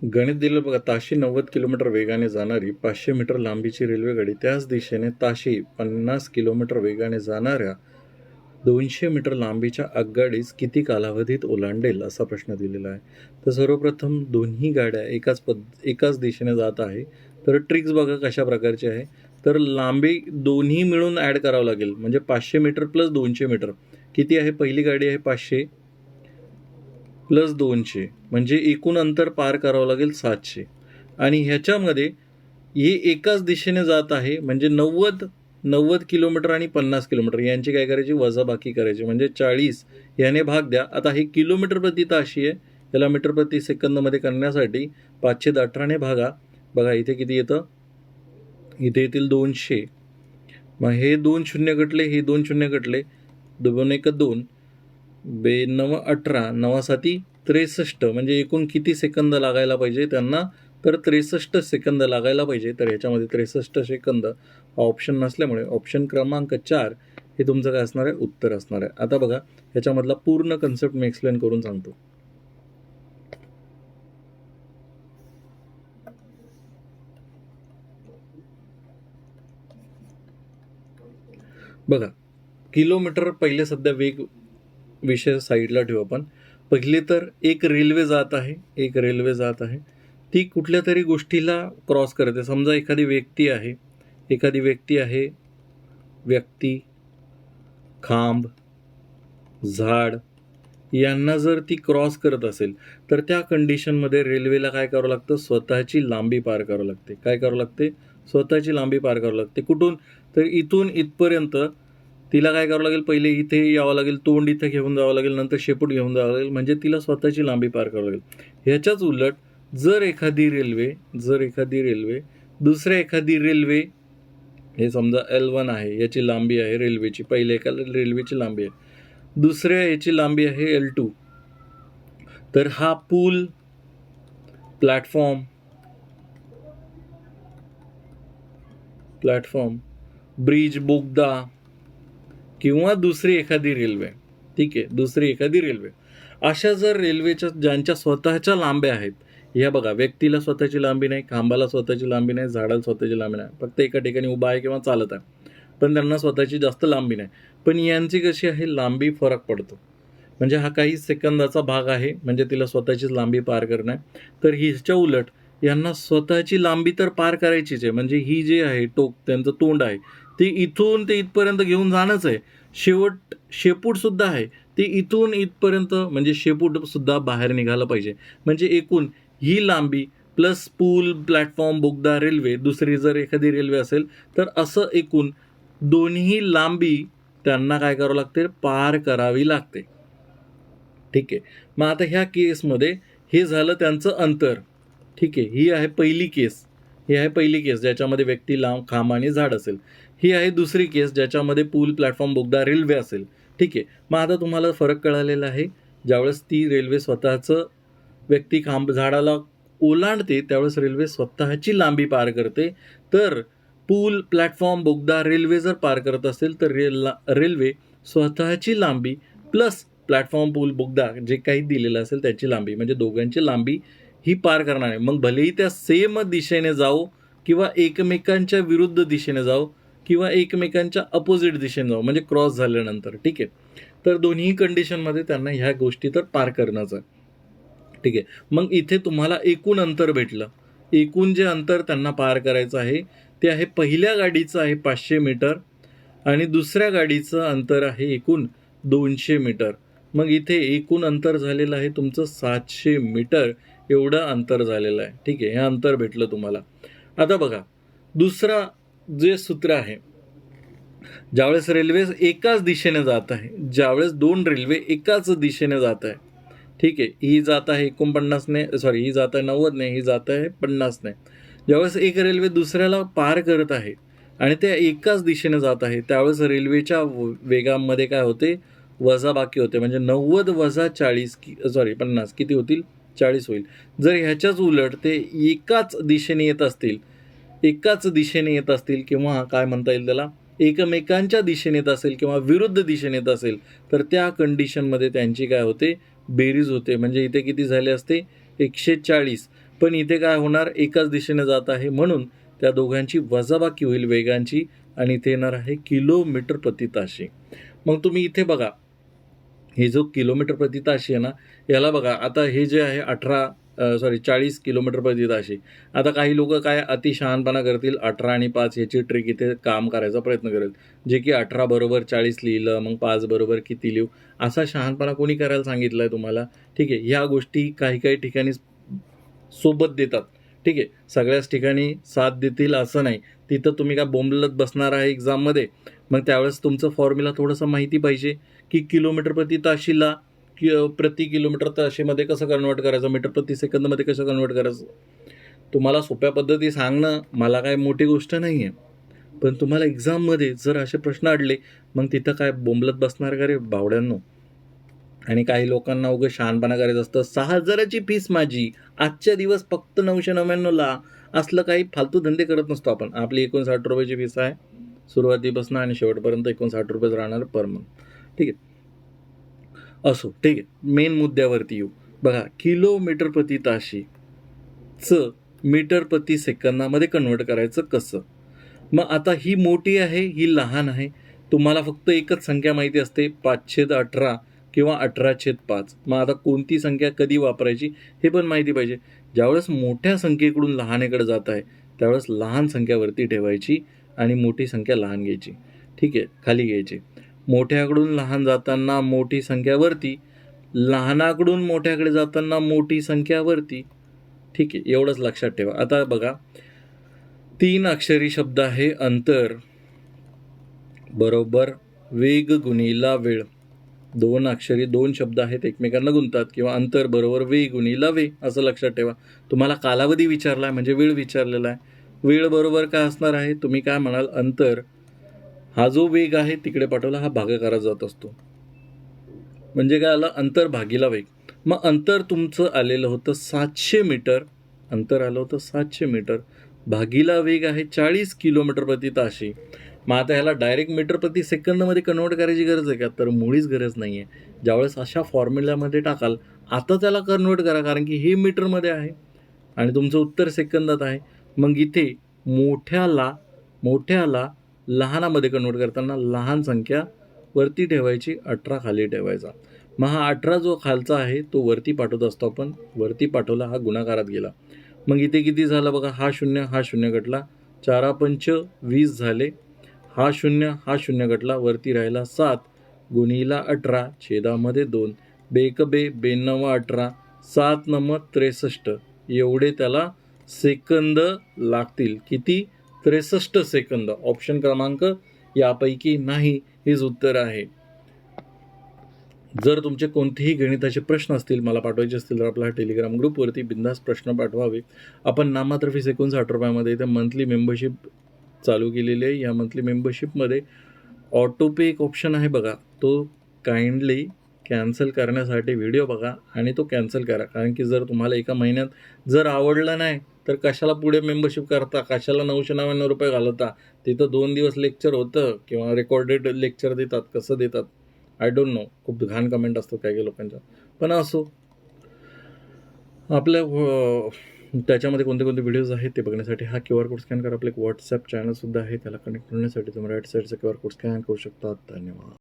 गणित दिलं बघा. ताशी 90 किलोमीटर वेगाने जाणारी 500 मीटर लांबीची रेल्वेगाडी त्याच दिशेने ताशी 50 किलोमीटर वेगाने जाणाऱ्या 200 मीटर लांबीच्या आगगाडीस किती कालावधीत ओलांडेल असा प्रश्न दिलेला आहे. तर सर्वप्रथम दोन्ही गाड्या एकाच दिशेने जात आहे. तर ट्रिक्स बघा कशा प्रकारची आहे. तर लांबी दोन्ही मिळून ॲड करावं लागेल. म्हणजे 500 मीटर प्लस 200 मीटर किती आहे. पहिली गाडी आहे 500 प्लस 200 म्हणजे एकूण अंतर पार करावं लागेल 700. आणि ह्याच्यामध्ये हे एकाच दिशेने जात आहे म्हणजे 90 किलोमीटर आणि 50 किलोमीटर यांची काय करायची, वजाबाकी करायची. म्हणजे 40 याने भाग द्या. आता हे किलोमीटर प्रति ताशी आहे, याला मीटर प्रति सेकंदमध्ये करण्यासाठी 518ने भागा. बघा इथे किती येतं, इथे येतील 200. मग हे 2 शून्य कटले, हे 2 शून्य कटले, 2 1 2, 9 18, 9 7 63. म्हणजे एकूण किती सेकंद लागायला पाहिजे त्यांना, तर 63 सेकंद लागायला पाहिजे. तर ह्याच्यामध्ये 63 सेकंद हा ऑप्शन नसल्यामुळे ऑप्शन क्रमांक 4 हे तुमचं काय असणार आहे, उत्तर असणार आहे. आता बघा ह्याच्यामधला पूर्ण कन्सेप्ट मी एक्सप्लेन करून सांगतो. बघा किलोमीटर पहिले सध्या वेग विषय साईडला ठेवू आपण. पहिले तर एक रेल्वे जात आहे, ती कुठल्या तरी गोष्टीला क्रॉस करते. समजा एखादी व्यक्ती आहे, खांब, झाड यांना जर ती क्रॉस करत असेल तर त्या कंडिशनमध्ये रेल्वेला काय करावं लागतं, स्वतःची लांबी पार करावं लागते. काय करावं लागते, स्वतःची लांबी पार करावं लागते. कुठून, तर इथून इथपर्यंत तिला काय करावं लागेल, पहिले इथे यावं लागेल, तोंड इथं घेऊन जावं लागेल, नंतर शेपूट घेऊन जावं लागेल, म्हणजे तिला स्वतःची लांबी पार करावं लागेल. ह्याच्याच उलट जर एखादी रेल्वे दुसऱ्या एखादी रेल्वे, हे समजा L1 आहे, याची लांबी आहे रेल्वेची, पहिल्या एका रेल्वेची लांबी आहे, दुसऱ्या याची लांबी आहे L2. तर हा पूल, प्लॅटफॉर्म, ब्रिज, बोगदा किंवा दुसरी एखादी रेल्वे, ठीक आहे, दुसरी एखादी रेल्वे, अशा जर रेल्वेच्या ज्यांच्या स्वतःच्या लांब्या आहेत, ह्या बघा, व्यक्तीला स्वतःची लांबी नाही, खांबाला स्वतःची लांबी नाही, झाडाला स्वतःची लांबी नाही, फक्त एका ठिकाणी उभा आहे किंवा चालत आहे, पण त्यांना स्वतःची जास्त लांबी नाही. पण यांची कशी आहे, लांबी फरक पडतो. म्हणजे हा काही सेकंदाचा भाग आहे, म्हणजे तिला स्वतःचीच लांबी पार करणं आहे. तर हिच्या उलट यांना स्वतःची लांबी तर पार करायचीच आहे. म्हणजे ही जे आहे टोक, त्यांचं तोंड आहे, ते इथून ते इथपर्यंत घेऊन जाणंच आहे. शेपूटसुद्धा आहे, ते इथून इथपर्यंत, म्हणजे शेपूटसुद्धा बाहेर निघालं पाहिजे. म्हणजे एकूण ही लांबी प्लस पूल, प्लॅटफॉर्म, बोगदा, रेल्वे, दुसरी जर एखादी रेल्वे असेल तर असं एकूण दोन्ही लांबी त्यांना काय करावं लागते, पार करावी लागते. ठीक आहे. मग आता ह्या केसमध्ये हे झालं त्यांचं अंतर. ठीक आहे, ही आहे पहिली केस ज्याच्यामध्ये व्यक्ती, खांब आणि झाड असेल. ही आहे दुसरी केस ज्याच्यामध्ये पूल, प्लॅटफॉर्म, बोगदा, रेल्वे असेल. ठीक आहे. मग आता तुम्हाला फरक कळालेला आहे. ज्यावेळेस ती रेल्वे स्वतःचं व्यक्ती, खांब, झाडाला ओलांडते त्यावेळेस रेल्वे स्वतःची लांबी पार करते. तर पूल, प्लॅटफॉर्म, बोगदा, रेल्वे जर पार करत असेल तर रेल्वे स्वतःची लांबी प्लस प्लॅटफॉर्म, पूल, बोगदा जे काही दिलेलं असेल त्याची लांबी, म्हणजे दोघांची लांबी ही पार करणार आहे. मग भलेही त्या सेम दिशेने जाऊ किंवा एकमेकांच्या विरुद्ध दिशेने जाऊ किंवा एकमेकांच्या अपोजिट दिशेने जाऊ, म्हणजे क्रॉस झाल्यानंतर. ठीक आहे. तर दोन्ही कंडिशनमध्ये त्यांना ह्या गोष्टी तर पार करणंच आहे. ठीक आहे. मग इथे तुम्हाला एकूण अंतर भेटलं. एकूण जे अंतर त्यांना पार करायचं आहे ते आहे, पहिल्या गाडीचं आहे 500 मीटर आणि दुसऱ्या गाडीचं अंतर आहे एकूण 200 मीटर. मग इथे एकूण अंतर झालेलं आहे तुमचं 700 मीटर एवढं अंतर झालेलं आहे. ठीक आहे, हे अंतर भेटलं तुम्हाला. आता बघा दुसरा जे सूत्र आहे, ज्यावेळेस रेल्वे एकाच दिशेने जात आहे, ज्यावेळेस दोन रेल्वे एकाच दिशेने जात आहे, ठीक आहे, ही जात आहे 49ने, ही जात आहे 90ने, ही जात आहे 50ने. ज्यावेळेस एक रेल्वे दुसऱ्याला पार करत आहे आणि त्या एकाच दिशेने जात आहे त्यावेळेस रेल्वेच्या वेगामध्ये काय होते, वजाबाकी होते. म्हणजे 90 वजा 40 50 किती होतील, 40 होईल. जर ह्याच्याच उलट ते एकाच दिशेने येत असतील किंवा काय म्हणता येईल त्याला, एकमेकांच्या दिशेने येत असेल किंवा विरुद्ध दिशेने येत असेल तर त्या कंडिशनमध्ये त्यांची काय होते, बेरीज होते. म्हणजे इथे किती झाले असते, 140. पण इथे काय होणार, एकाच दिशेने जात आहे म्हणून त्या दोघांची वजाबाकी होईल वेगांची आणि इथे येणार आहे किलोमीटर प्रति ताशी. मग तुम्ही इथे बघा, हे जो किलोमीटर प्रति ताशी आहे ना, याला बघा आता हे जे आहे 40 किलोमीटर प्रति ताशी. आता काही लोक काय अतिशहाणपणा करतील, 18 आणि 5 याची ट्रिक इथे काम करायचा प्रयत्न करेल, जे की 18 बरोबर 40 लिहिलं, मग 5 बरोबर किती लिहू, असा शहाणपणा कोणी करायला सांगितलं आहे तुम्हाला? ठीक आहे, ह्या गोष्टी काही काही ठिकाणी सोबत देतात. ठीक आहे, सगळ्याच ठिकाणी साथ देतील असं नाही. तिथं तुम्ही काय बोंबलत बसणार आहे एक्झाममध्ये, मग त्यावेळेस तुमचं फॉर्म्युला थोडंसं माहिती पाहिजे की किलोमीटर प्रति ताशीला प्रति किलोमीटर ताशीमध्ये कसं कन्वर्ट करायचं, मीटर प्रति सेकंदमध्ये कसं कन्वर्ट करायचं. तुम्हाला सोप्या पद्धती सांगणं मला काय मोठी गोष्ट नाही आहे, पण तुम्हाला एक्झाममध्ये जर असे प्रश्न अडले मग तिथं काय बोंबलत बसणार का रे बावड्यांनो. आणि काही लोकांना उगाच शहाणपणा करायचं असतं, 6,000ची फीस माझी, आजच्या दिवस फक्त 999ला. असलं काही फालतू धंदे करत नसतो आपण. आपली 59 रुपयाची फीस आहे सुरुवातीपासून आणि शेवटपर्यंत 59 रुपयेच राहणार पर मंथ. ठीक आहे, असो, ठीक आहे, मेन मुद्द्यावरती येऊ. बघा, किलोमीटर प्रति ताशीचं मीटर प्रति सेकंदामध्ये कन्वर्ट करायचं कसं. मग आता ही मोठी आहे, ही लहान आहे. तुम्हाला फक्त एकच संख्या माहिती असते, 5/18 किंवा 18/5. मग आता कोणती संख्या कधी वापरायची हे पण माहिती पाहिजे. ज्यावेळेस मोठ्या संख्येकडून लहानेकडे जात आहे त्यावेळेस लहान संख्या वरती ठेवायची आणि मोठी संख्या लहान घ्यायची. ठीक आहे, खाली घ्यायची. मोठ्याकडून लहान जाताना मोठी संख्या वरती, लहानाकडून मोठ्याकडे जाताना मोठी संख्या वरती. ठीक आहे, एवढंच लक्षात ठेवा. आता बघा, 3 अक्षरी शब्द आहे अंतर बरोबर वेग गुणिला वेळ. 2 अक्षरी 2 शब्द आहेत, एकमेकांना गुंतात, किंवा अंतर बरोबर वेग गुणिला वेळ असं लक्षात ठेवा. तुम्हाला कालावधी विचारला आहे म्हणजे वेळ विचारलेला आहे. वेळ बरोबर काय असणार आहे, तुम्ही काय म्हणाल, अंतर हा जो वेग आहे तिकडे पाठवला, हा भागाकारात जात असतो. म्हणजे काय आलं, अंतर भागीला वेग. मग अंतर तुमचं आलेलं होतं 700 मीटर, अंतर आलं होतं 700 मीटर, भागीला वेग आहे 40 किलोमीटर प्रति ताशी. मग आता ह्याला डायरेक्ट मीटर प्रति सेकंदमध्ये कन्वर्ट करायची गरज आहे का, तर मुळीच गरज नाही आहे. ज्यावेळेस अशा फॉर्म्युल्यामध्ये टाकाल आता त्याला कन्वर्ट करा, कारण की हे मीटरमध्ये आहे आणि तुमचं उत्तर सेकंदात आहे. मग इथे मोठ्याला लहानामध्ये कन्वर्ट करताना लहान संख्या वरती ठेवायची, 18 खाली ठेवायचा. मग हा 18 जो खालचा आहे तो वरती पाठवत असतो आपण, वरती पाठवला, हा गुणाकारात गेला. मग इथे किती झालं बघा, हा शून्य गटला, 4×5 20 झाले. हा शून्य गटला, वरती राहिला 7 गुणिला 18 छेदामध्ये 2, बेक बे 92 7 9 63. एवढे त्याला सेकंद लागतील. किती? 63 सेकंद. ऑप्शन क्रमांक यापैकी नाही, हेच उत्तर आहे. जर तुमचे कोणतेही गणिताचे प्रश्न असतील, मला पाठवायचे असतील, तर आपल्या टेलिग्राम ग्रुपवरती बिंदास प्रश्न पाठवावे. आपण नाममात्र फीस 59 रुपयामध्ये इथे मंथली मेंबरशिप चालू केलेली आहे. या मंथली मेंबरशिपमध्ये ऑटोपे एक ऑप्शन आहे बघा, तो काइंडली कॅन्सल करण्यासाठी व्हिडिओ बघा आणि तो कॅन्सल करा. कारण की जर तुम्हाला एका महिन्यात जर आवडलं नाही तर कशाला पुढे मेंबरशिप करता, कशाला 999 रुपये घालवता. तिथं 2 दिवस लेक्चर होतं किंवा रेकॉर्डेड लेक्चर देतात, कसं देतात आय डोंट नो. खूप घाण कमेंट असतो काही लोकांच्या, पण असो. आपल्या त्याच्यामध्ये कोणते कोणते व्हिडिओज आहेत ते बघण्यासाठी हा QR कोड स्कॅन करा. आपलं एक व्हॉट्सॲप चॅनलसुद्धा आहे, त्याला कनेक्ट होण्यासाठी तुम्ही राईट साईडचा QR कोड स्कॅन करू शकता. धन्यवाद.